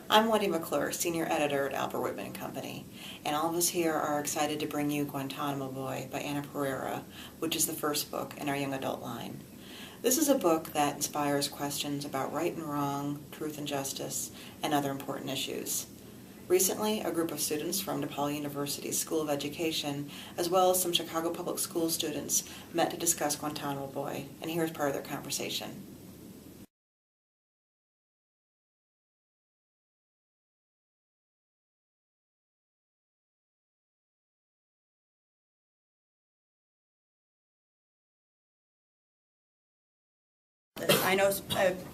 I'm Wendy McClure, Senior Editor at Albert Whitman & Company, and all of us here are excited to bring you Guantanamo Boy by Anna Perera, which is the first book in our young adult line. This is a book that inspires questions about right and wrong, truth and justice, and other important issues. Recently, a group of students from DePaul University's School of Education, as well as some Chicago Public School students, met to discuss Guantanamo Boy, and here's part of their conversation. I know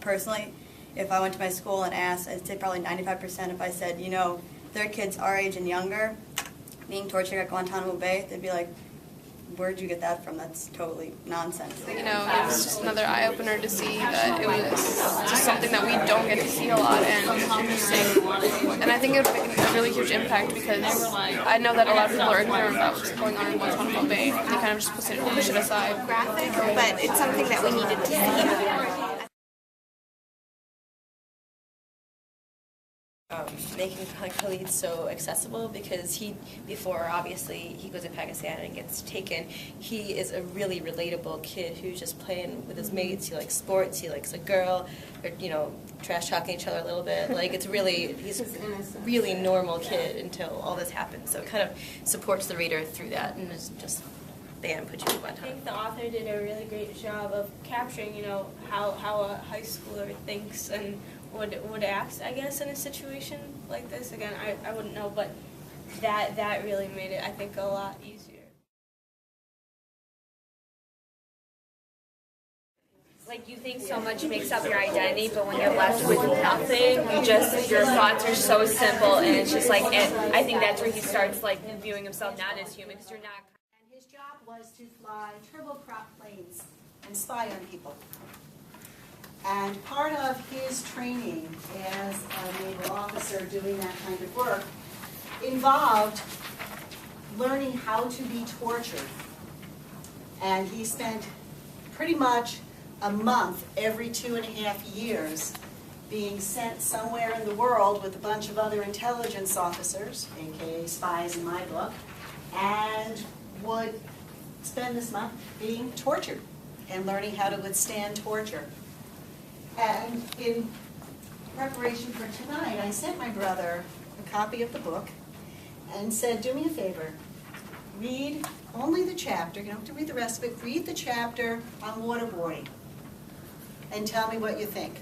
personally, if I went to my school and asked, I'd say probably 95% if I said, you know, there are kids our age and younger being tortured at Guantanamo Bay, they'd be like, where'd you get that from? That's totally nonsense. You know, it was just another eye-opener to see that it was just something that we don't get to see a lot, and it's interesting. And I think it would make a really huge impact because I know that a lot of people are ignorant about what's going on in Guantanamo Bay. They kind of just push it aside. Graphic, but it's something that we needed to see. Making Khalid so accessible because before obviously he goes to Pakistan and gets taken, he is a really relatable kid who's just playing with his mates. He likes sports, he likes a girl, or, you know, trash talking each other a little bit. Like he's a really normal kid until all this happens. So it kind of supports the reader through that and is just bam, put you in one time. I think the author did a really great job of capturing, you know, how a high schooler thinks and would act, I guess, in a situation like this. Again, I wouldn't know, but that really made it, I think, a lot easier. Like, you think so much makes up your identity, but when you're left with nothing, your thoughts are so simple, and it's just like, and I think that's where he starts, like, viewing himself not as human, because you're not. And his job was to fly turboprop planes and spy on people. And part of his training as a naval officer doing that kind of work involved learning how to be tortured. And he spent pretty much a month every 2.5 years being sent somewhere in the world with a bunch of other intelligence officers, aka spies in my book, and would spend this month being tortured and learning how to withstand torture. And in preparation for tonight, I sent my brother a copy of the book and said, do me a favor, read only the chapter, you don't have to read the rest of it, read the chapter on waterboarding and tell me what you think.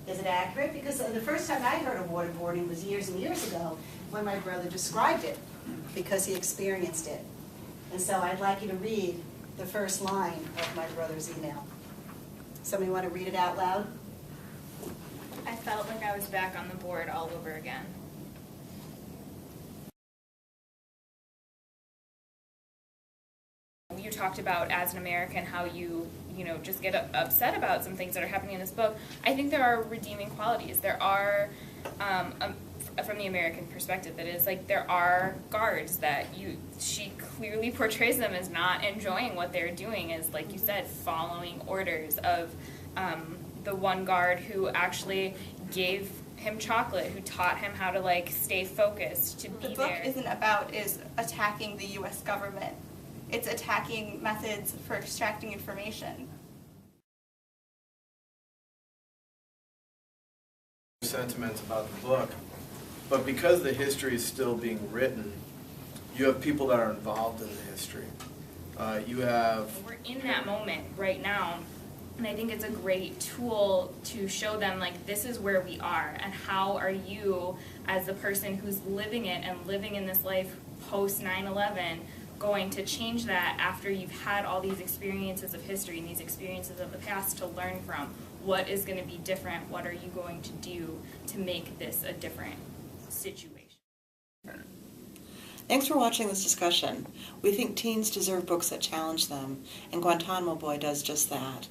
Is it accurate? Because the first time I heard of waterboarding was years and years ago when my brother described it because he experienced it. And so I'd like you to read the first line of my brother's email. Somebody want to read it out loud? I felt like I was back on the board all over again. You talked about, as an American, how you just get upset about some things that are happening in this book. I think there are redeeming qualities. There are, from the American perspective, that is, like, there are guards that she clearly portrays them as not enjoying what they're doing, as, like you said, following orders of the one guard who actually gave him chocolate, who taught him how to, like, stay focused, to be there. The book isn't about attacking the U.S. government. It's attacking methods for extracting information. Sentiments about the book, but because the history is still being written, you have people that are involved in the history. We're in that moment right now. And I think it's a great tool to show them, like, this is where we are, and how are you, as the person who's living it and living in this life post 9/11, going to change that after you've had all these experiences of history and these experiences of the past to learn from. What is going to be different? What are you going to do to make this a different situation? Thanks for watching this discussion. We think teens deserve books that challenge them, and Guantanamo Boy does just that.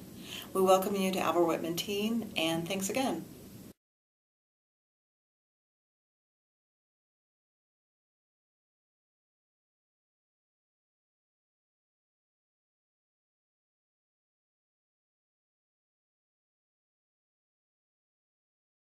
We welcome you to Albert Whitman Teen, and thanks again.